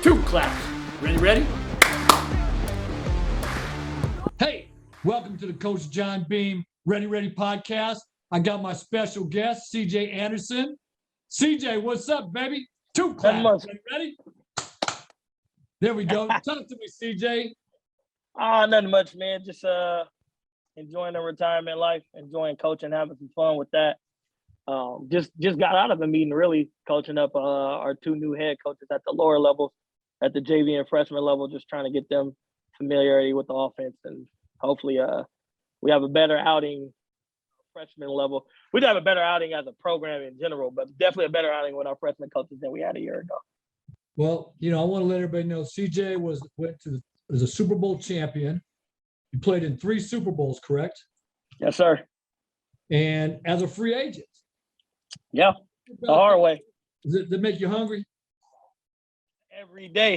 Two claps. Ready? Hey, welcome to the Coach John Beam Ready podcast. I got my special guest, CJ Anderson. CJ, what's up, baby? Two claps. Ready? There we go. Talk to me, CJ. Nothing much, man. Just enjoying the retirement life, enjoying coaching, having some fun with that. Just got out of a meeting, really coaching up our two new head coaches at the lower levels, at the JV and freshman level, just trying to get them familiarity with the offense, and hopefully we have a better outing freshman level. We'd have a better outing as a program in general, but definitely a better outing with our freshman coaches than we had a year ago. Well, I want to let everybody know CJ was a Super Bowl champion. You played in 3 Super Bowls, correct? Yes, sir. And as a free agent. Yeah, the hard way. Does it make you hungry? Every day.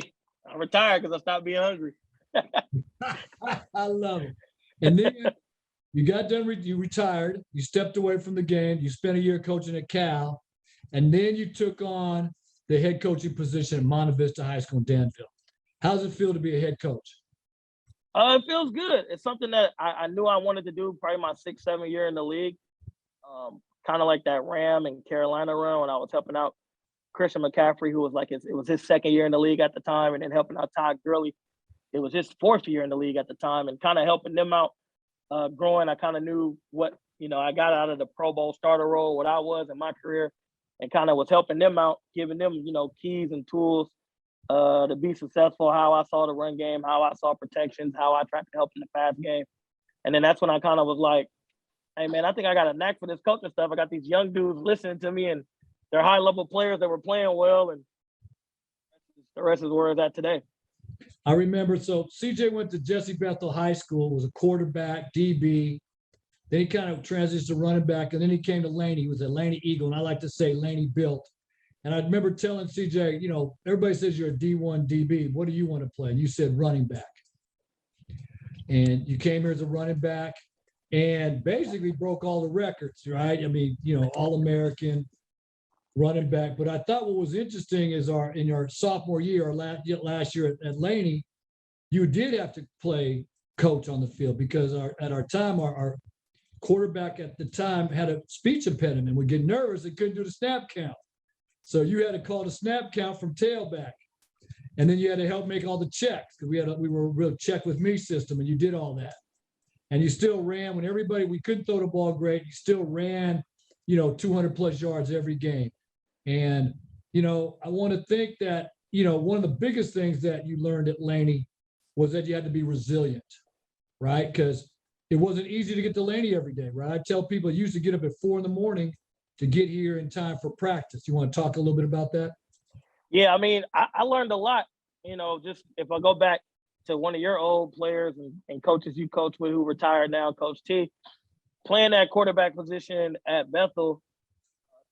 I retired because I stopped being hungry. I love it. And then you got done, you retired, you stepped away from the game, you spent a year coaching at Cal, and then you took on the head coaching position at Monte Vista High School in Danville. How does it feel to be a head coach? It feels good. It's something that I knew I wanted to do probably my 6-7 year in the league. Kind of like that Ram and Carolina run when I was helping out Christian McCaffrey, who was it was his 2nd year in the league at the time, and then helping out Todd Gurley. It was his 4th year in the league at the time, and kind of helping them out growing. I kind of knew what, I got out of the Pro Bowl starter role, what I was in my career, and kind of was helping them out, giving them, keys and tools to be successful, how I saw the run game, how I saw protections, how I tried to help in the pass game. And then that's when I kind of was like, hey, man, I think I got a knack for this coaching stuff. I got these young dudes listening to me, and they're high-level players that were playing well, and the rest is where it's at today. I remember, so CJ went to Jesse Bethel High School, was a quarterback, DB. Then he kind of transitioned to running back, and then he came to Laney. He was at Laney Eagle, and I like to say Laney built. And I remember telling CJ, everybody says you're a D1 DB. What do you want to play? And you said running back. And you came here as a running back and basically broke all the records, right? I mean, All-American running back. But I thought what was interesting is in your sophomore year or last year at Laney, you did have to play coach on the field because at our time, our quarterback at the time had a speech impediment. We'd get nervous and couldn't do the snap count. So you had to call the snap count from tailback. And then you had to help make all the checks because we were a real check with me system, and you did all that. And you still ran when we couldn't throw the ball great. You still ran, 200 plus yards every game. And, I want to think that, one of the biggest things that you learned at Laney was that you had to be resilient, right? Because it wasn't easy to get to Laney every day, right? I tell people I used to get up at 4 a.m. to get here in time for practice. You want to talk a little bit about that? Yeah, I mean, I learned a lot, just if I go back to one of your old players and coaches you coach with who retired now, Coach T, playing that quarterback position at Bethel,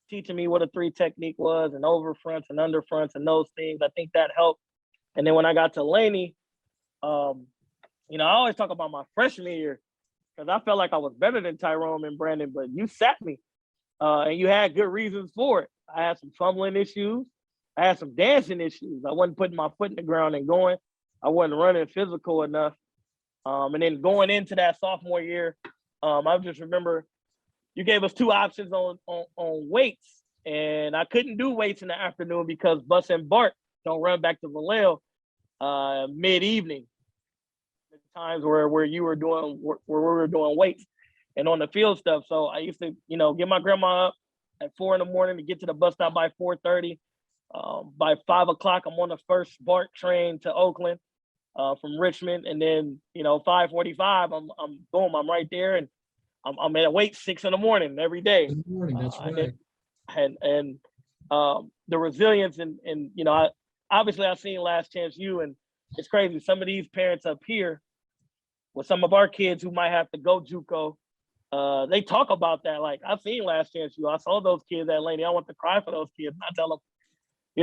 teaching me what a 3 technique was and over fronts and under fronts and those things. I think that helped. And then when I got to Laney, I always talk about my freshman year because I felt like I was better than Tyrone and Brandon, but you sat me. And you had good reasons for it. I had some fumbling issues. I had some dancing issues. I wasn't putting my foot in the ground and going. I wasn't running physical enough. And then going into that sophomore year, I just remember you gave us 2 options on weights. And I couldn't do weights in the afternoon because Bus and Bart don't run back to Vallejo mid-evening. Times where you were doing where we were doing weights and on the field stuff. So I used to, get my grandma up at 4 a.m. to get to the bus stop by 4:30. By 5 o'clock, I'm on the first BART train to Oakland from Richmond. And then, 5:45, I'm right there. And I'm at weight 6 a.m. every day. In the morning, that's right. And the resilience and obviously I've seen Last Chance U, and it's crazy. Some of these parents up here with some of our kids who might have to go JUCO, they talk about that. Like, I've seen Last Chance U. I saw those kids at Laney. I want to cry for those kids. And I tell them,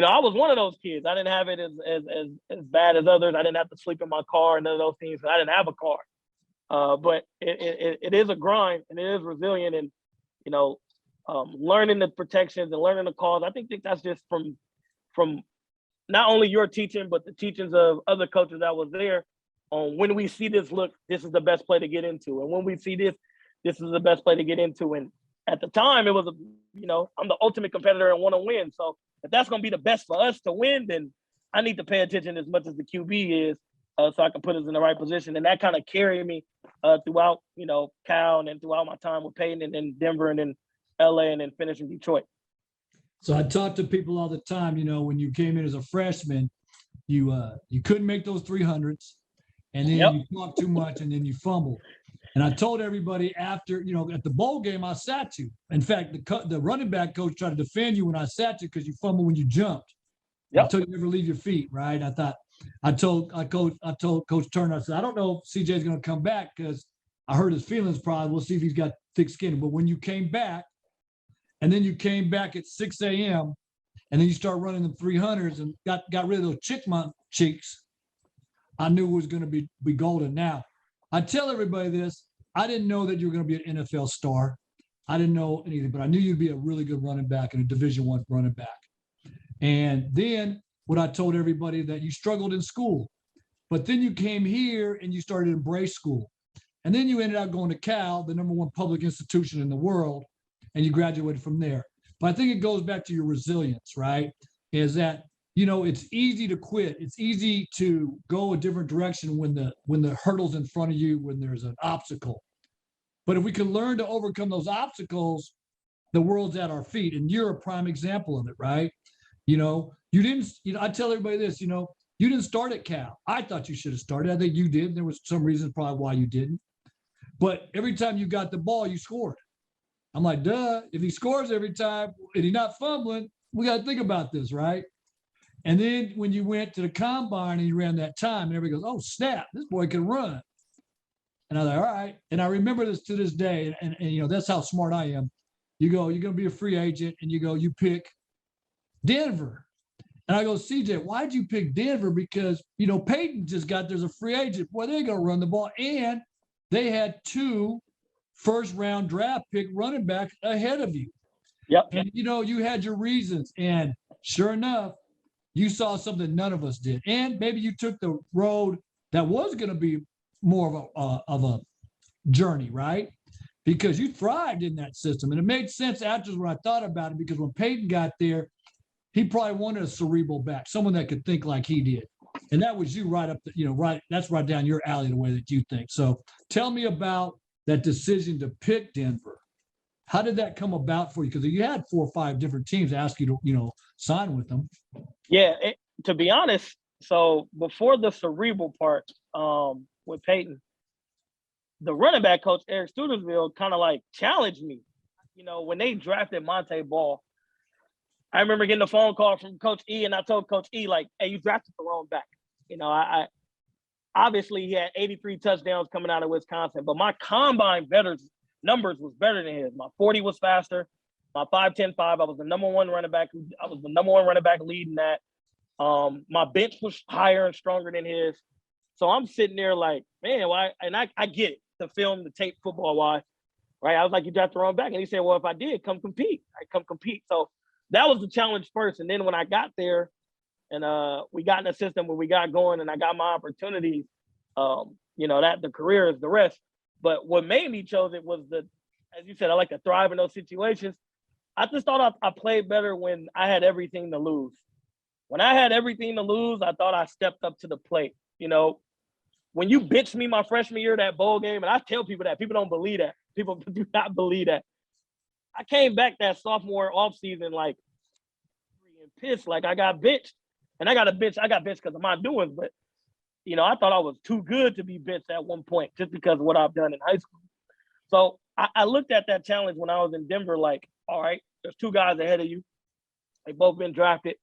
I was one of those kids. I didn't have it as bad as others. I didn't have to sleep in my car and none of those things. I didn't have a car. But it is a grind and it is resilient. And, learning the protections and learning the calls. I think that's just from not only your teaching, but the teachings of other coaches that was there on when we see this look, this is the best play to get into. And when we see this, this is the best play to get into. And at the time, it was, I'm the ultimate competitor and want to win. So if that's going to be the best for us to win, then I need to pay attention as much as the QB is so I can put us in the right position. And that kind of carried me throughout, Cal and then throughout my time with Peyton and then Denver and then LA and then finishing Detroit. So I talk to people all the time, when you came in as a freshman, you couldn't make those 300s, and then you talked too much, and then you fumbled. And I told everybody after, at the bowl game, I sat you. In fact, the running back coach tried to defend you when I sat you because you fumbled when you jumped. Yep. I told you never leave your feet, right? I told Coach Turner, I said, I don't know if CJ's going to come back because I hurt his feelings probably. We'll see if he's got thick skin. But when you came back, and then you came back at 6 a.m., and then you start running them 300s and got rid of those chickmunk cheeks, I knew it was going to be golden. Now, I tell everybody this. I didn't know that you were going to be an NFL star. I didn't know anything, but I knew you'd be a really good running back and a Division I running back. And then what I told everybody that you struggled in school, but then you came here and you started to embrace school. And then you ended up going to Cal, the #1 public institution in the world, and you graduated from there. But I think it goes back to your resilience, right? Is that, it's easy to quit. It's easy to go a different direction when the hurdle's in front of you, when there's an obstacle. But if we can learn to overcome those obstacles, the world's at our feet. And you're a prime example of it, right? You didn't, I tell everybody this, you didn't start at Cal. I thought you should have started. I think you did. There was some reason probably why you didn't. But every time you got the ball, you scored. I'm like, duh, if he scores every time and he's not fumbling, we got to think about this, right? And then when you went to the combine and you ran that time, and everybody goes, oh, snap, this boy can run. And I was like, all right. And I remember this to this day. And that's how smart I am. You go, you're going to be a free agent, and you pick Denver. And I go, CJ, why'd you pick Denver? Because, Peyton just got there's a free agent. Boy, they're going to run the ball. And they had 2 first-round draft pick running backs ahead of you. Yep. And, you had your reasons. And sure enough, you saw something none of us did. And maybe you took the road that was going to be more of a journey, right? Because you thrived in that system. And it made sense afterwards when I thought about it, because when Peyton got there, he probably wanted a cerebral back, someone that could think like he did. And that was you right up, that's right down your alley, the way that you think. So tell me about that decision to pick Denver. How did that come about for you? Because you had 4 or 5 different teams ask you to, sign with them. Yeah, to be honest, so before the cerebral part with Peyton, the running back coach, Eric Studersville, kind of like challenged me. When they drafted Monte Ball, I remember getting a phone call from Coach E, and I told Coach E, like, hey, you drafted the wrong back. I obviously he had 83 touchdowns coming out of Wisconsin, but my combine numbers was better than his. My 40 was faster. My 5.10.5, I was the #1 running back. I was the #1 running back leading that. My bench was higher and stronger than his. So I'm sitting there like, man, why? And I get it, the film, the tape, football, why, right? I was like, you drafted the wrong back. And he said, well, if I did, come compete. Come compete. So that was the challenge first. And then when I got there and we got in a system where we got going and I got my opportunities, that the career is the rest. But what made me chose it was as you said, I like to thrive in those situations. I just thought I played better when I had everything to lose. When I had everything to lose, I thought I stepped up to the plate. When you benched me my freshman year, that bowl game, and I tell people that, people don't believe that. People do not believe that. I came back that sophomore offseason like pissed, like I got benched. And I got benched because of my doings, but I thought I was too good to be benched at one point just because of what I've done in high school. So I looked at that challenge when I was in Denver, like, all right, there's 2 guys ahead of you. They both been drafted,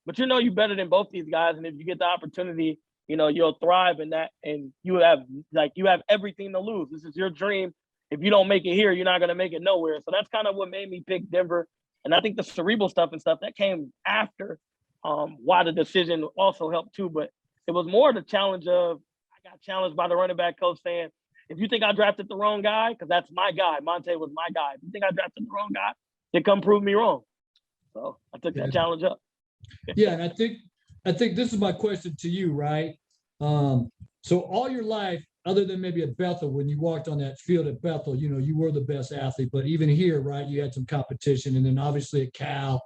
but you're better than both these guys. And if you get the opportunity, you'll thrive in that. And you have everything to lose. This is your dream. If you don't make it here, you're not going to make it nowhere. So that's kind of what made me pick Denver. And I think the cerebral stuff and stuff that came after why the decision also helped too. But it was more the challenge of, I got challenged by the running back coach saying, if you think I drafted the wrong guy, because that's my guy, Monte was my guy. If you think I drafted the wrong guy, then come prove me wrong. So I took that challenge up. Yeah, and I think this is my question to you, right? So all your life, other than maybe at Bethel, when you walked on that field at Bethel, you were the best athlete. But even here, right, you had some competition, and then obviously at Cal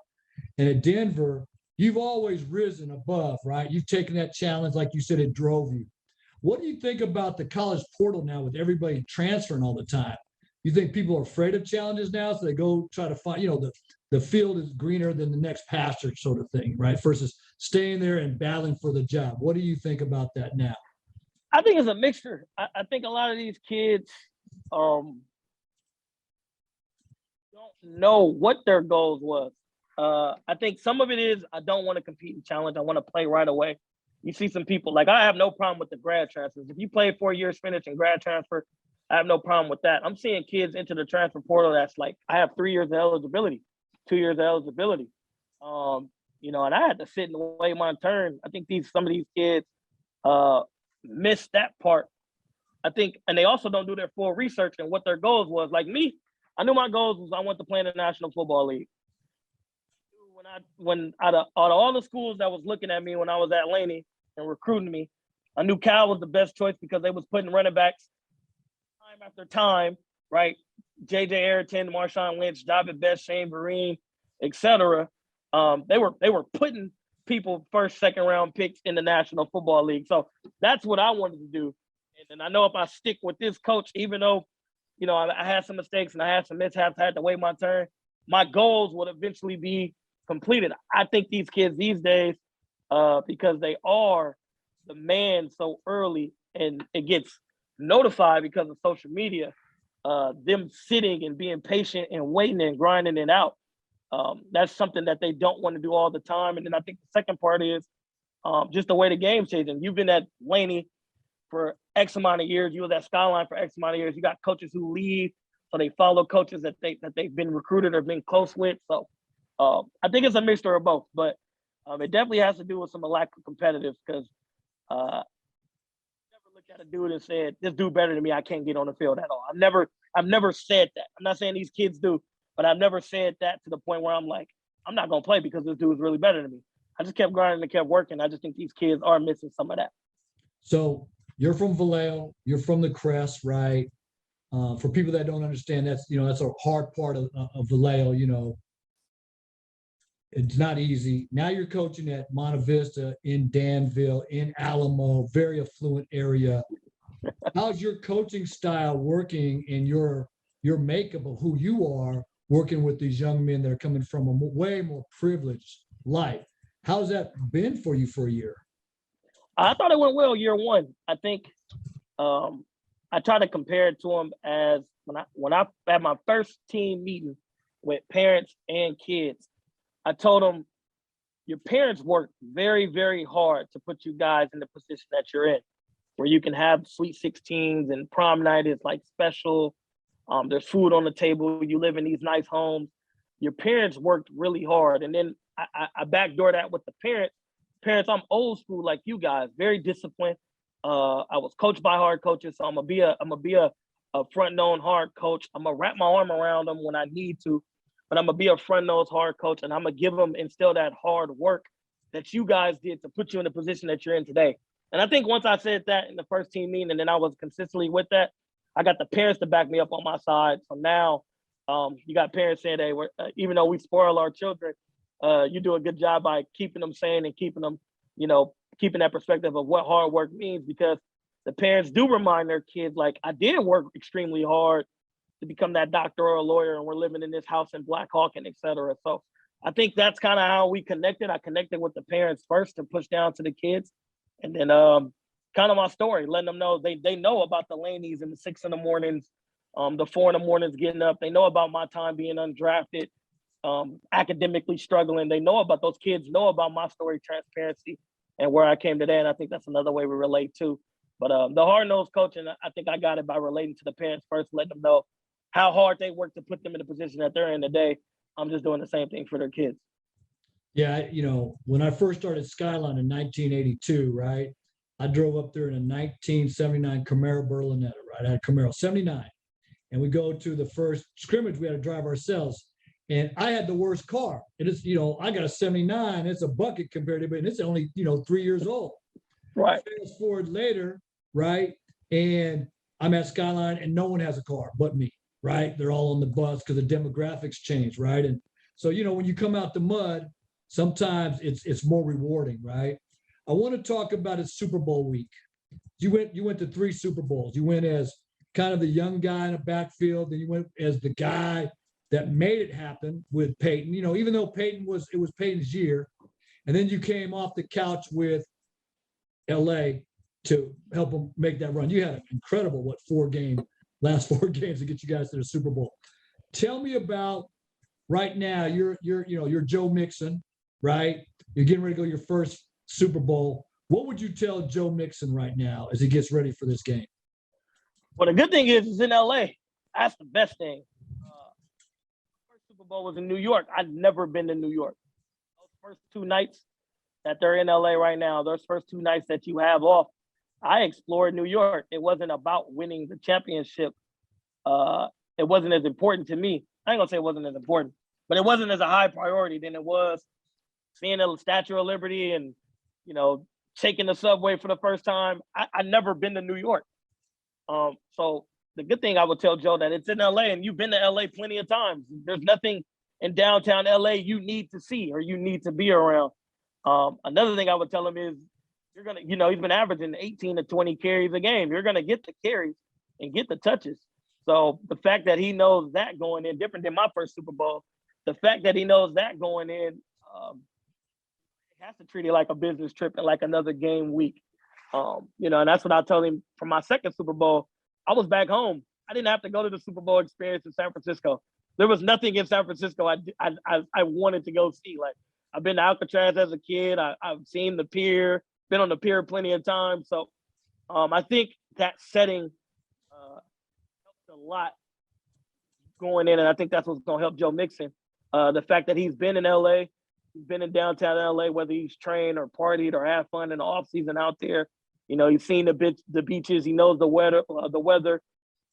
and at Denver, you've always risen above, right? You've taken that challenge, like you said, it drove you. What do you think about the college portal now with everybody transferring all the time? You think people are afraid of challenges now, so they go try to find, the field is greener than the next pasture sort of thing, right? Versus staying there and battling for the job. What do you think about that now? I think it's a mixture. I think a lot of these kids don't know what their goals was. I think some of it is I don't want to compete in challenge. I want to play right away. You see some people, like I have no problem with the grad transfers. If you play 4 years, finish and grad transfer, I have no problem with that. I'm seeing kids into the transfer portal that's like, I have 3 years of eligibility, 2 years of eligibility. And I had to sit and wait my turn. I think some of these kids miss that part. I think, and they also don't do their full research and what their goals was. Like me, I knew my goals was I want to play in the National Football League. When out of all the schools that was looking at me when I was at Laney and recruiting me, I knew Cal was the best choice because they was putting running backs time after time, right? J.J. Ayrton, Marshawn Lynch, David Best, Shane Vereen, etc. They were putting people first, second round picks in the National Football League. So that's what I wanted to do. And I know if I stick with this coach, even though, I had some mistakes and I had some mishaps, I had to wait my turn, my goals would eventually be completed. I think these kids these days, because they are the man so early and it gets notified because of social media, them sitting and being patient and waiting and grinding it out. That's something that they don't want to do all the time. And then I think the second part is just the way the game's changing. You've been at Laney for X amount of years. You was at Skyline for X amount of years. You got coaches who leave, so they follow coaches that they've been recruited or been close with. So I think it's a mixture of both, but it definitely has to do with some lack of competitive because I never looked at a dude and said, this dude better than me, I can't get on the field at all. I've never said that. I'm not saying these kids do, but I've never said that to the point where I'm like, I'm not going to play because this dude is really better than me. I just kept grinding and kept working. I just think these kids are missing some of that. So you're from Vallejo, you're from the Crest, right? For people that don't understand, that's a hard part of Vallejo, It's not easy. Now you're coaching at Monte Vista, in Danville, in Alamo, very affluent area. How's your coaching style working in your makeup of who you are, working with these young men that are coming from a way more privileged life? How's that been for you for a year? I thought it went well year one. I think I try to compare it to them as when I had my first team meeting with parents and kids. I told them, your parents worked very, very hard to put you guys in the position that you're in, where you can have Sweet 16s and prom night is like special. There's food on the table. You live in these nice homes. Your parents worked really hard. And then I backdoor that with the parents. Parents, I'm old school like you guys, very disciplined. I was coached by hard coaches, so I'm gonna be a front known hard coach. I'm gonna wrap my arm around them when I need to. But I'm going to be a front-nosed hard coach, and I'm going to instill that hard work that you guys did to put you in the position that you're in today. And I think once I said that in the first team meeting, and then I was consistently with that, I got the parents to back me up on my side. So now you got parents saying, hey, even though we spoil our children, you do a good job by keeping them sane and keeping them, keeping that perspective of what hard work means, because the parents do remind their kids, like, I did work extremely hard to become that doctor or a lawyer, and we're living in this house in Black Hawk and et cetera. So I think that's kind of how we connected. I connected with the parents first to push down to the kids. And then kind of my story, letting them know they know about the Laneys and the 6 in the mornings, the 4 in the mornings getting up. They know about my time being undrafted, academically struggling. They know about, those kids know about my story, transparency, and where I came today. And I think that's another way we relate too. But the hard-nosed coaching, I think I got it by relating to the parents first, letting them know how hard they work to put them in the position that they're in today. I'm just doing the same thing for their kids. Yeah, when I first started Skyline in 1982, right, I drove up there in a 1979 Camaro Berlinetta, right? I had a Camaro 79. And we go to the first scrimmage, we had to drive ourselves. And I had the worst car. And it's, I got a 79. It's a bucket compared to it. And it's only, 3 years old. Right. Fast forward later, right? And I'm at Skyline and no one has a car but me, right? They're all on the bus because the demographics change, right? And so, when you come out the mud, sometimes it's more rewarding, right? I want to talk about it Super Bowl week. You went to 3 Super Bowls. You went as kind of the young guy in the backfield, then you went as the guy that made it happen with Peyton. Even though it was Peyton's year, and then you came off the couch with LA to help them make that run. You had an incredible last 4 games to get you guys to the Super Bowl. Tell me about right now. You're Joe Mixon, right? You're getting ready to go your first Super Bowl. What would you tell Joe Mixon right now as he gets ready for this game? Well, the good thing is it's in LA. That's the best thing. First Super Bowl was in New York. I'd never been to New York. Those first 2 nights that they're in LA right now, those first 2 nights that you have off, I explored New York. It wasn't about winning the championship. It wasn't as important to me. I ain't gonna say it wasn't as important, but it wasn't as a high priority than it was seeing the Statue of Liberty and, taking the subway for the first time. I never been to New York. So the good thing I would tell Joe that it's in LA and you've been to LA plenty of times. There's nothing in downtown LA you need to see or you need to be around. Another thing I would tell him is you're going to, he's been averaging 18 to 20 carries a game. You're going to get the carries and get the touches. So the fact that he knows that going in, different than my first Super Bowl, the fact that he knows that going in, he has to treat it like a business trip and like another game week. And that's what I told him for my second Super Bowl. I was back home. I didn't have to go to the Super Bowl experience in San Francisco. There was nothing in San Francisco I wanted to go see. Like, I've been to Alcatraz as a kid. I've seen the pier, been on the pier plenty of times. So I think that setting helped a lot going in, and I think that's what's going to help Joe Mixon. The fact that he's been in LA, he's been in downtown LA, whether he's trained or partied or had fun in the off season out there. He's seen the beaches. He knows the weather.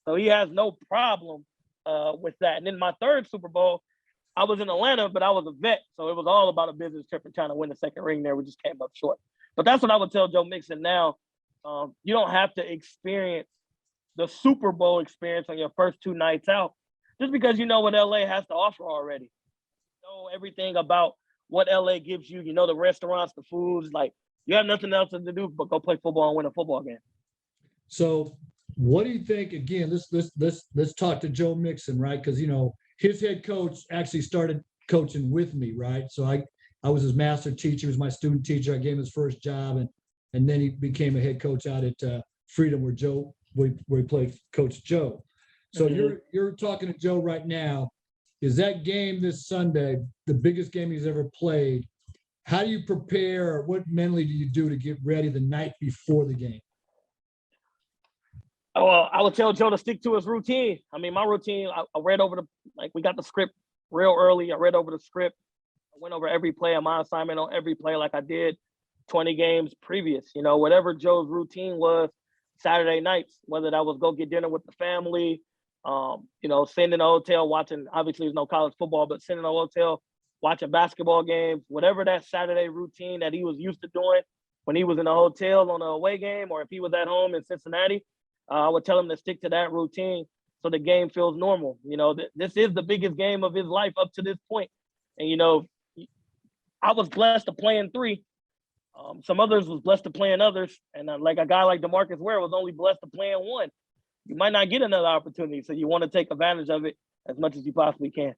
So he has no problem with that. And then my third Super Bowl, I was in Atlanta, but I was a vet. So it was all about a business trip and trying to win the second ring there. We just came up short. But that's what I would tell Joe Mixon now. You don't have to experience the Super Bowl experience on your first 2 nights out just because you know what LA has to offer already. You know everything about what LA gives you. You know the restaurants, the foods. Like, you have nothing else to do but go play football and win a football game. So what do you think? Again, let's talk to Joe Mixon, right? Because, His head coach actually started coaching with me, right? So I was his master teacher, he was my student teacher. I gave him his first job, and then he became a head coach out at Freedom, where he played Coach Joe. So you're talking to Joe right now. Is that game this Sunday the biggest game he's ever played? How do you prepare? What mentally do you do to get ready the night before the game? Well, I would tell Joe to stick to his routine. I mean, my routine, I read over we got the script real early. I read over the script. I went over every play of my assignment on every play like I did 20 games previous. Whatever Joe's routine was Saturday nights, whether that was go get dinner with the family, sitting in a hotel watching, obviously there's no college football, but sitting in a hotel watching basketball games, whatever that Saturday routine that he was used to doing when he was in a hotel on an away game or if he was at home in Cincinnati, I would tell him to stick to that routine so the game feels normal. This is the biggest game of his life up to this point. And, I was blessed to play in 3. Some others was blessed to play in others. And like a guy like DeMarcus Ware was only blessed to play in 1. You might not get another opportunity. So you want to take advantage of it as much as you possibly can.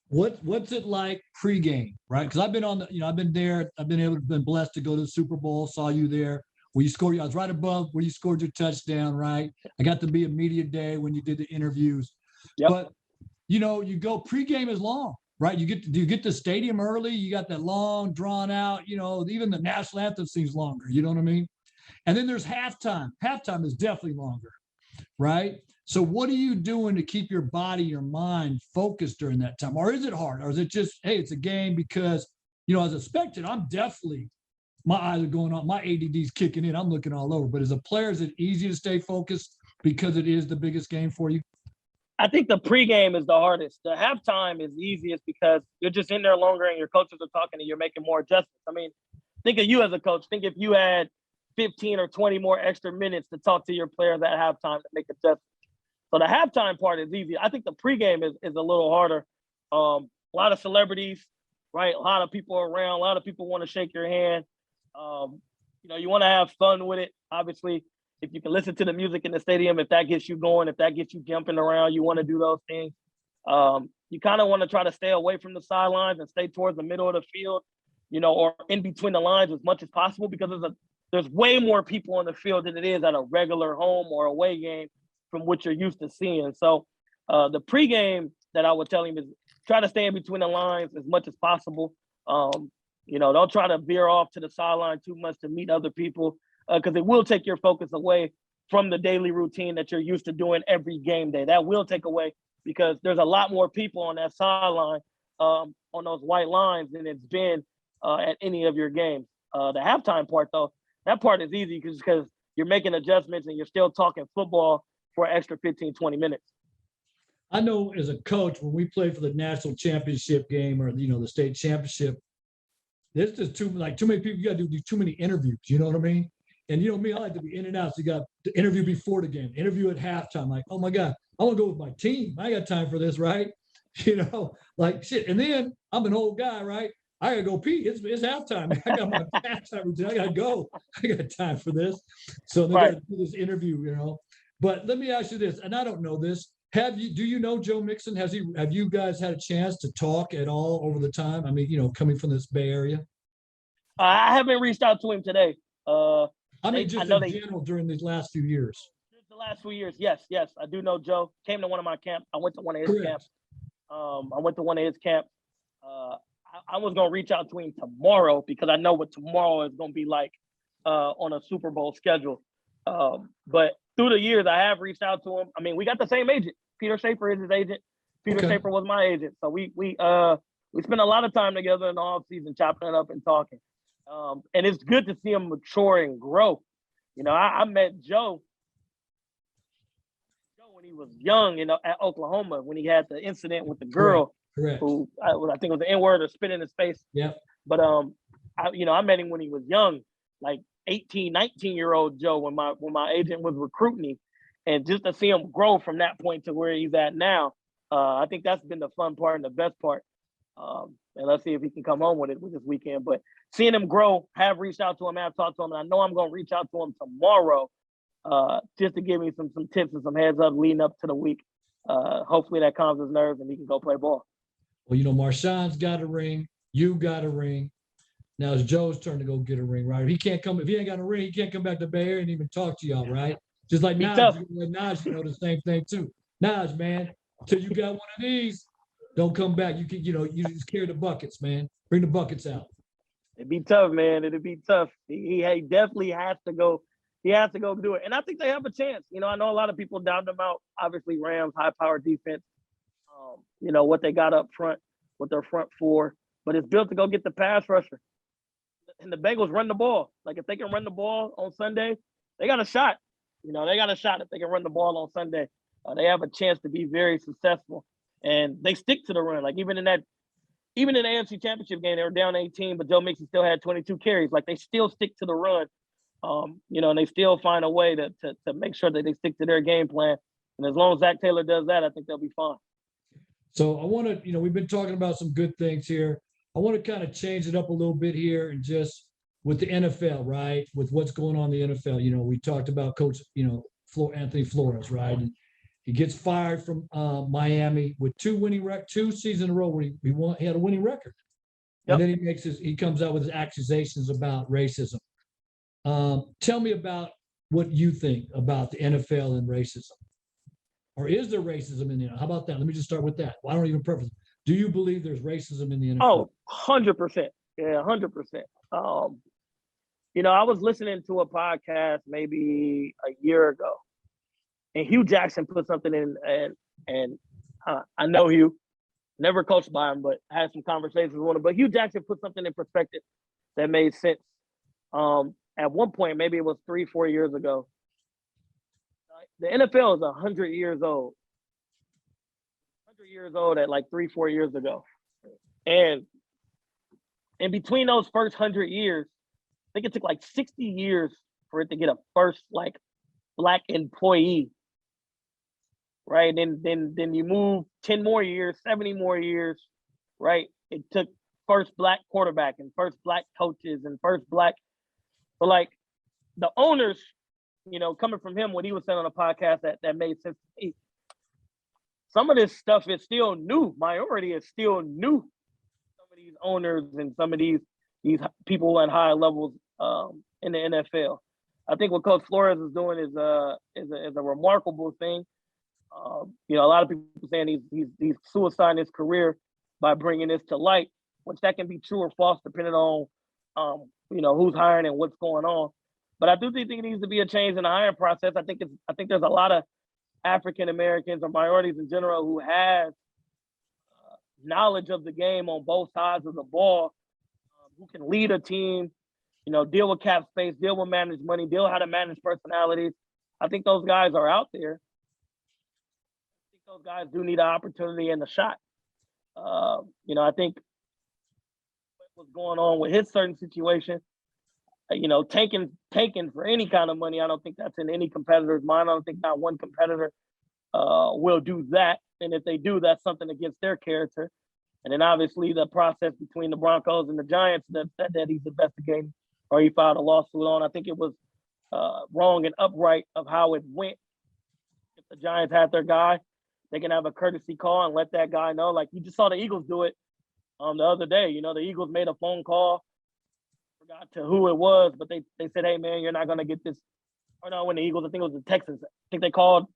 What's it like pregame, right? Because I've been I've been there. I've been blessed to go to the Super Bowl. Saw you there. Where you scored, I was right above where you scored your touchdown, right? I got to be a media day when you did the interviews. Yep. But, you go pregame is long, right? Do you get to stadium early? You got that long, drawn out, even the national anthem seems longer, you know what I mean? And then there's halftime. Halftime is definitely longer, right? So what are you doing to keep your body, your mind focused during that time? Or is it hard? Or is it just, hey, it's a game? Because, as a spectator, I'm definitely, my eyes are going on, my ADD's kicking in. I'm looking all over. But as a player, is it easy to stay focused because it is the biggest game for you? I think the pregame is the hardest. The halftime is the easiest because you're just in there longer and your coaches are talking and you're making more adjustments. I mean, think of you as a coach. Think if you had 15 or 20 more extra minutes to talk to your players at halftime to make adjustments. So the halftime part is easy. I think the pregame is a little harder. A lot of celebrities, right? A lot of people around. A lot of people want to shake your hand. You want to have fun with it. Obviously, if you can listen to the music in the stadium, if that gets you going, if that gets you jumping around, you want to do those things. You kind of want to try to stay away from the sidelines and stay towards the middle of the field, or in between the lines as much as possible because there's way more people on the field than it is at a regular home or away game from what you're used to seeing. So the pregame that I would tell him is try to stay in between the lines as much as possible. Don't try to veer off to the sideline too much to meet other people because it will take your focus away from the daily routine that you're used to doing every game day. That will take away because there's a lot more people on that sideline on those white lines than it's been at any of your games. The halftime part, though, that part is easy because you're making adjustments and you're still talking football for an extra 15, 20 minutes. I know as a coach, when we play for the national championship game or, the state championship, there's just too many people. You got to do too many interviews. You know what I mean? And me, I like to be in and out. So you got the interview before the game, interview at halftime. Like, oh my God, I want to go with my team. I got time for this, right? Like shit. And then I'm an old guy, right? I gotta go pee. It's halftime. I got my halftime routine. I gotta go. I got time for this. So they gotta do this interview, But let me ask you this, and I don't know this. Do you know Joe Mixon? Have you guys had a chance to talk at all over the time? I mean, coming from this Bay Area. I haven't reached out to him today. In general during these last few years. The last few years, yes, I do know Joe. Came to one of my camps. I went to one of his camps. I was gonna reach out to him tomorrow because I know what tomorrow is gonna be like on a Super Bowl schedule. But through the years, I have reached out to him. I mean, we got the same agent. Peter Schaefer is his agent. Peter Schaefer was my agent. So we spent a lot of time together in the off season, chopping it up and talking. And it's good to see him mature and grow. I met Joe when he was young, at Oklahoma when he had the incident with the girl. Correct. Who I think was the N-word or spit in his face. Yeah. But I met him when he was young, like 18, 19-year-old Joe when my agent was recruiting him. And just to see him grow from that point to where he's at now, I think that's been the fun part and the best part. And let's see if he can come home with it this weekend. But seeing him grow, have reached out to him, have talked to him, and I know I'm going to reach out to him tomorrow just to give me some tips and some heads up leading up to the week. Hopefully that calms his nerves and he can go play ball. Well, Marshawn's got a ring. You got a ring. Now it's Joe's turn to go get a ring, right? If he ain't got a ring, he can't come back to Bay Area and even talk to y'all, right? Just like Naj, the same thing too. Naj, man, until you got one of these, don't come back. You can, you just carry the buckets, man. Bring the buckets out. It'd be tough, man. It'd be tough. He definitely has to go. He has to go do it. And I think they have a chance. I know a lot of people doubt them out. Obviously, Rams, high-powered defense. What they got up front, what their front four. But it's built to go get the pass rusher. And the Bengals run the ball. Like, if they can run the ball on Sunday, they got a shot. They got a shot if they can run the ball on Sunday. They have a chance to be very successful. And they stick to the run. Like, even in the AFC Championship game, they were down 18, but Joe Mixon still had 22 carries. Like, they still stick to the run, and they still find a way to make sure that they stick to their game plan. And as long as Zach Taylor does that, I think they'll be fine. So I want to, we've been talking about some good things here. I want to kind of change it up a little bit here and just with the NFL, right? With what's going on in the NFL. We talked about Coach, Anthony Flores, right? And he gets fired from Miami with two seasons in a row where he had a winning record. Yep. And then he comes out with his accusations about racism. Tell me about what you think about the NFL and racism. Or is there racism in the NFL? How about that? Let me just start with that. Well, I don't even preface. Do you believe there's racism in the NFL? Oh, 100%. Yeah, 100%. I was listening to a podcast maybe a year ago, and Hugh Jackson put something in, and I know Hugh, never coached by him, but had some conversations with him. But Hugh Jackson put something in perspective that made sense. At one point, maybe it was 3-4 years ago, the NFL is 100 years old. years old at like 3-4 years ago. And in between those first 100 years, I think it took like 60 years for it to get a first like Black employee. Right. Then you move 10 more years, 70 more years, right? It took first Black quarterback and first Black coaches and first Black. So like the owners, you know, coming from him, what he was saying on a podcast that made sense to me. Some of this stuff is still new. Minority is still new. Some of these owners and some of these people at high levels in the NFL. I think what Coach Flores is doing is a remarkable thing. You know, a lot of people saying he's suiciding his career by bringing this to light, which that can be true or false depending on you know, who's hiring and what's going on. But I do think it needs to be a change in the hiring process. I think there's a lot of African Americans or minorities in general who have knowledge of the game on both sides of the ball, who can lead a team, you know, deal with cap space, deal with manage money, deal how to manage personalities. I think those guys are out there. I think those guys do need an opportunity and a shot. You know, I think what's going on with his certain situation, you know, tanking for any kind of money, I don't think that's in any competitor's mind. I don't think not one competitor will do that. And if they do, that's something against their character. And then obviously the process between the Broncos and the Giants that he's investigating or he filed a lawsuit on, I think it was wrong and upright of how it went. If the Giants had their guy, they can have a courtesy call and let that guy know. Like you just saw the Eagles do it the other day. You know, the Eagles made a phone call, forgot to who it was, but they said, hey, man, you're not going to get this. Or no, when the Eagles, I think it was the Texans. I think they called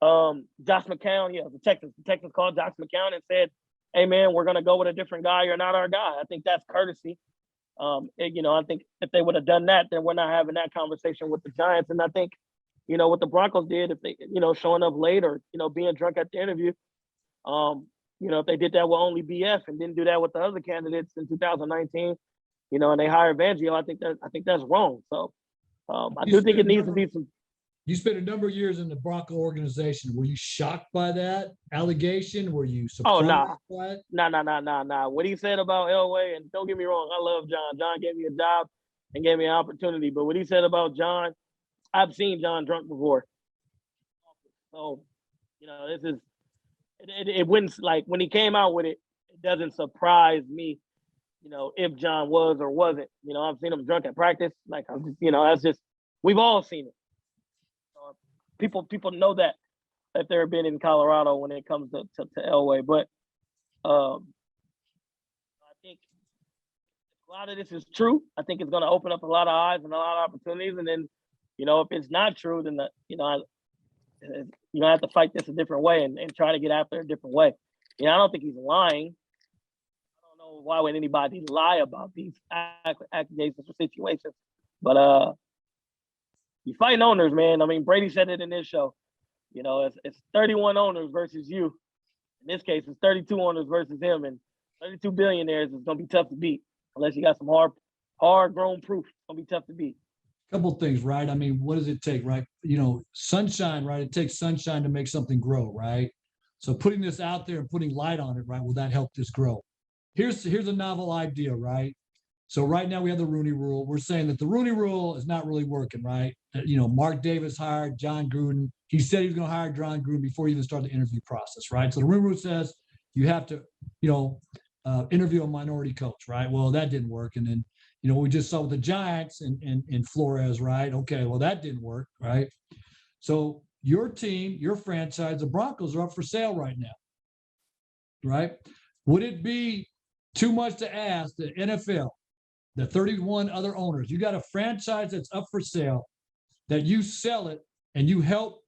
Josh McCown. Yeah, the Texans. The Texans called Josh McCown and said, hey, man, we're going to go with a different guy. You're not our guy. I think that's courtesy. You know, I think if they would have done that, then we're not having that conversation with the Giants. And I think, you know, what the Broncos did, if they, you know, showing up late or, you know, being drunk at the interview, you know, if they did that with only BF and didn't do that with the other candidates in 2019, you know, and they hired Fangio, I think that's wrong. So I do think it needs to be some. You spent a number of years in the Bronco organization. Were you shocked by that allegation? Were you surprised by it? Nah. What he said about Elway, and don't get me wrong, I love John. John gave me a job and gave me an opportunity. But what he said about John, I've seen John drunk before. So, you know, this is it wouldn't, like, when he came out with it, it doesn't surprise me, you know, if John was or wasn't. You know, I've seen him drunk at practice. Like, I'm just, you know, that's just, we've all seen it. People know that if they've been in Colorado when it comes to Elway. But I think a lot of this is true. I think it's going to open up a lot of eyes and a lot of opportunities. And then, you know, if it's not true, then, you know, you have to fight this a different way and try to get after it a different way. You know, I don't think he's lying. I don't know why would anybody lie about these accusations or situations. But you fighting owners, man. I mean, Brady said it in his show. You know, it's 31 owners versus you. In this case, it's 32 owners versus him, and 32 billionaires is going to be tough to beat unless you got some hard-grown proof. It's going to be tough to beat. Couple things, right? I mean, what does it take, right? You know, sunshine, right? It takes sunshine to make something grow, right? So putting this out there and putting light on it, right? Will that help this grow? Here's a novel idea, right? So right now we have the Rooney Rule. We're saying that the Rooney Rule is not really working, right? You know, Mark Davis hired John Gruden. He said he was going to hire John Gruden before he even started the interview process, right? So the Rooney Rule says you have to, you know, interview a minority coach, right? Well, that didn't work. And then, you know, we just saw with the Giants and Flores, right? Okay, well, that didn't work, right? So your team, your franchise, the Broncos are up for sale right now, right? Would it be too much to ask the NFL, the 31 other owners, you got a franchise that's up for sale, that you sell it and you help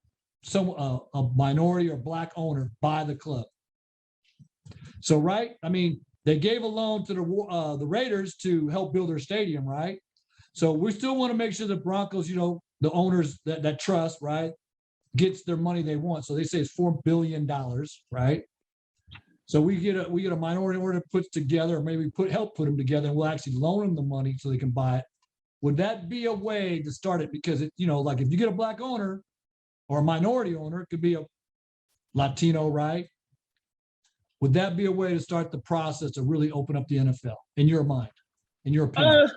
a minority or Black owner buy the club? So, right? I mean, they gave a loan to the Raiders to help build their stadium, right? So we still want to make sure the Broncos, you know, the owners that trust, right, gets their money they want. So they say it's $4 billion, right? So we get a minority owner that puts together, or maybe help put them together, and we'll actually loan them the money so they can buy it. Would that be a way to start it? Because it, you know, like if you get a Black owner or a minority owner, it could be a Latino, right? would that be a way to start the process to really open up the NFL in your mind, in your opinion?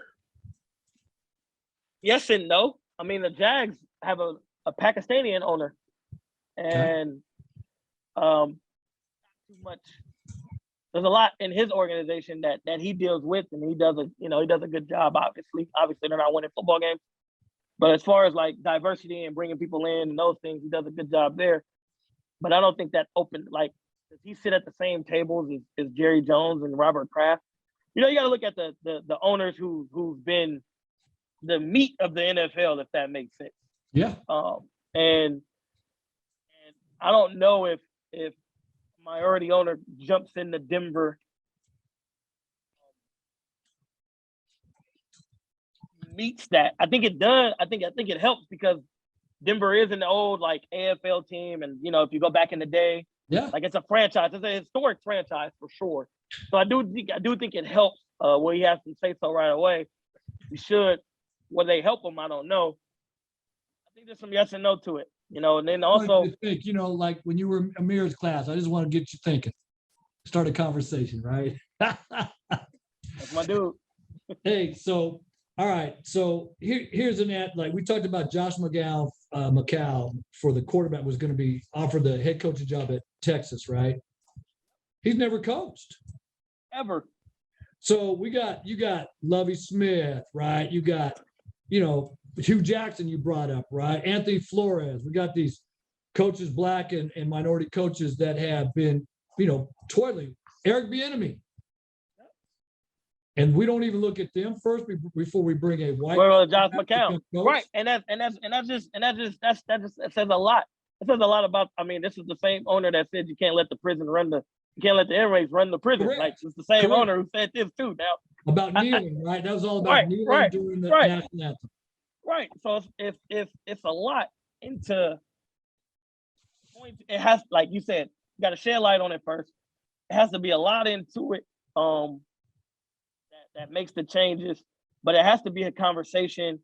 Yes and no. I mean, the Jags have a Pakistani owner, and too much. There's a lot in his organization that he deals with, and he does a good job. Obviously, they're not winning football games, but as far as like diversity and bringing people in and those things, he does a good job there. But I don't think that opened like, does he sit at the same tables as Jerry Jones and Robert Kraft? You know, you got to look at the owners who've been the meat of the NFL, if that makes sense. Yeah. And I don't know if minority owner jumps into Denver, meets that. I think it does. I think it helps because Denver is an old like AFL team, and you know, if you go back in the day, yeah, like it's a franchise. It's a historic franchise for sure. So I do think it helps. Where he has to say so right away. You should. Will they help him? I don't know. I think there's some yes and no to it. You know, and then also think, you know, like when you were Amir's class, I just want to get you thinking. Start a conversation, right? That's my dude. Hey, so all right. So here's an ad. Like we talked about Josh McCown for the quarterback was going to be offered the head coaching job at Texas, right? He's never coached. Ever. So you got Lovie Smith, right? You got, you know, Hugh Jackson you brought up, right? Anthony Flores. We got these coaches, black and minority coaches that have been, you know, toiling. Eric Bieniemy. And we don't even look at them first before we bring a white. Well, Josh McCown, right? And that says a lot. It says a lot about. I mean, this is the same owner that said you can't let the inmates run the prison. Correct. Like it's the same owner who said this too. Now about kneeling, right? That was all about kneeling during the national anthem. Right. So if it's a lot into it has, like you said, you got to shed light on it first. It has to be a lot into it. That makes the changes, but it has to be a conversation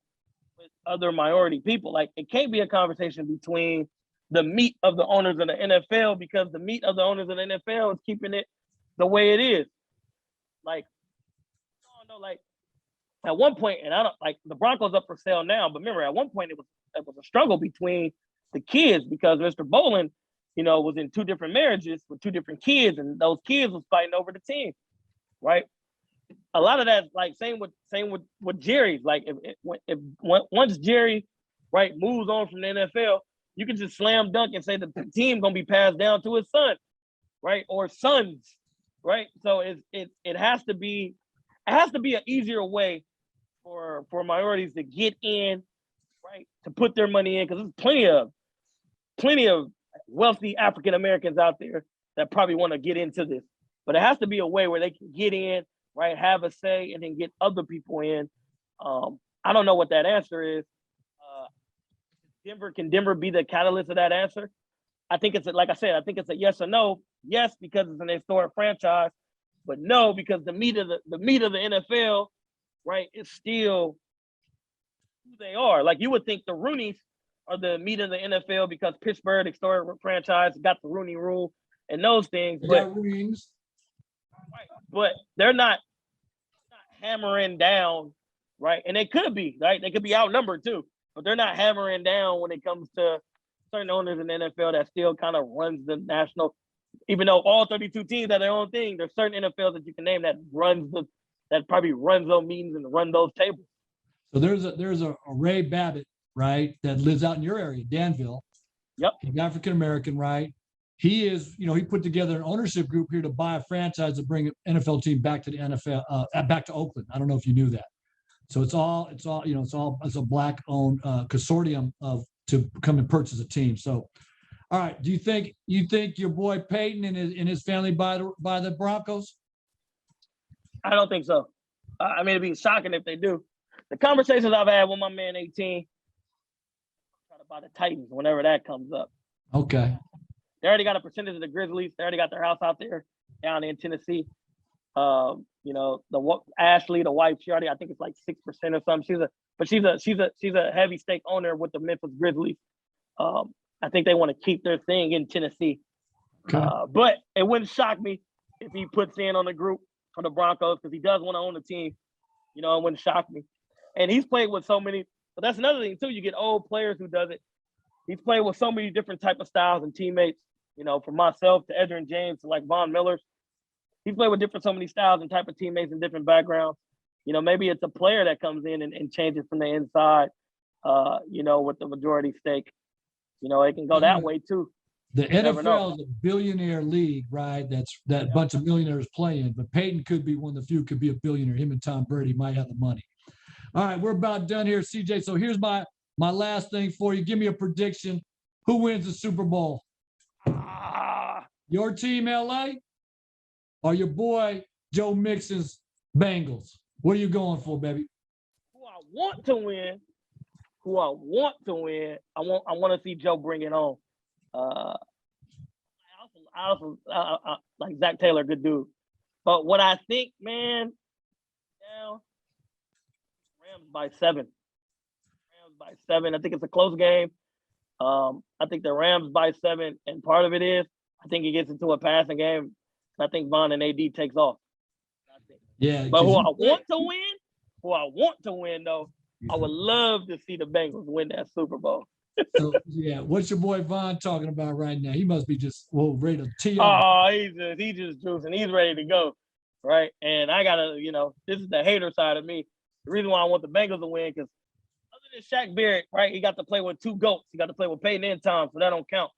with other minority people. Like it can't be a conversation between the meat of the owners of the NFL, because the meat of the owners of the NFL is keeping it the way it is. Like, I don't know, like at one point, and I don't like the Broncos up for sale now, but remember at one point it was a struggle between the kids because Mr. Bolin, you know, was in two different marriages with two different kids, and those kids was fighting over the team, right? A lot of that, like same with Jerry. Like if once Jerry, right, moves on from the NFL, you can just slam dunk and say the team gonna be passed down to his son, right, or sons, right. So it has to be an easier way for minorities to get in, right, to put their money in, because there's plenty of wealthy African Americans out there that probably want to get into this, but it has to be a way where they can get in, right, have a say, and then get other people in. I don't know what that answer is. Can Denver be the catalyst of that answer? I think it's like I said, I think it's a yes or no. Yes, because it's an historic franchise, but no, because the meat of the NFL, right, is still who they are. Like you would think the Rooneys are the meat of the NFL because Pittsburgh, historic franchise, got the Rooney Rule and those things. But rings. Right, but they're not hammering down, right? And they could be, right? They could be outnumbered too, but they're not hammering down when it comes to certain owners in the NFL that still kind of runs the national. Even though all 32 teams have their own thing, there's certain NFLs that you can name that probably runs those meetings and run those tables. So there's a Ray Babbitt, right, that lives out in your area, Danville. Yep. He's African American, right? He is, you know, he put together an ownership group here to buy a franchise to bring an NFL team back to the NFL, back to Oakland. I don't know if you knew that. So it's a black-owned consortium to come and purchase a team. So, all right, do you think your boy Peyton and his family buy the Broncos? I don't think so. I mean, it'd be shocking if they do. The conversations I've had with my man 18, try to buy the Titans whenever that comes up. Okay. They already got a percentage of the Grizzlies. They already got their house out there down in Tennessee. You know, Ashley, the wife, she already, I think it's like 6% or something. She's a heavy stake owner with the Memphis Grizzlies. I think they want to keep their thing in Tennessee. Okay. But it wouldn't shock me if he puts in on the group for the Broncos, because he does want to own the team. You know, it wouldn't shock me. And he's played with so many, but that's another thing too. You get old players who does it. He's played with so many different type of styles and teammates, you know, from myself to Edgerrin James to like Von Miller. He's played with so many styles and type of teammates and different backgrounds. You know, maybe it's a player that comes in and changes from the inside, you know, with the majority stake. You know, it can go that way too. The never know. NFL is a billionaire league, right? That bunch of millionaires playing, but Peyton could be one of the few, could be a billionaire. Him and Tom Brady might have the money. All right, we're about done here, CJ. So here's my last thing for you. Give me a prediction. Who wins the Super Bowl? Your team, LA, or your boy Joe Mixon's Bengals? What are you going for, baby? Who I want to win. I want to see Joe bring it on. I also like Zach Taylor, good dude. But what I think, man, now Rams by 7. I think it's a close game. I think the Rams by 7, and part of it is I think he gets into a passing game. I think Von and AD takes off. Yeah, but who I want to win though, I would love to see the Bengals win that Super Bowl. So, yeah, what's your boy Von talking about right now? He must be just ready to tee off. Oh, he's just juicing. He's ready to go, right? And I gotta, you know, this is the hater side of me. The reason why I want the Bengals to win, because other than Shaq Barrett, right, he got to play with 2 GOATs. He got to play with Peyton and Tom, so that don't count.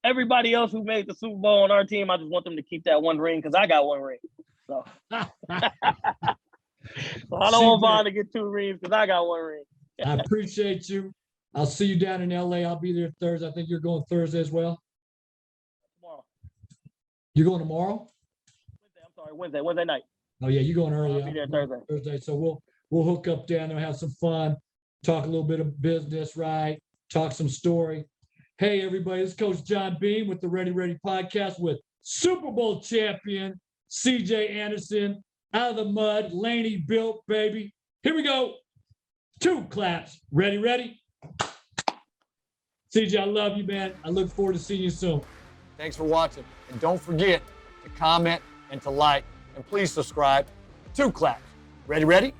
Everybody else who made the Super Bowl on our team, I just want them to keep that 1 ring because I got 1 ring. So, so I don't want Von to get 2 rings because I got 1 ring. I appreciate you. I'll see you down in LA. I'll be there Thursday. I think you're going Thursday as well. Tomorrow. You're going tomorrow? Wednesday night. Oh yeah, you're going early. I'll be there Thursday. So we'll hook up down there, have some fun, talk a little bit of business, right? Talk some story. Hey everybody, this is Coach John Beam with the Ready podcast with Super Bowl champion CJ Anderson, out of the mud, Laney built, baby. Here we go. 2 claps. Ready? CJ, I love you, man. I look forward to seeing you soon. Thanks for watching. And don't forget to comment and to like. And please subscribe. 2 claps. Ready?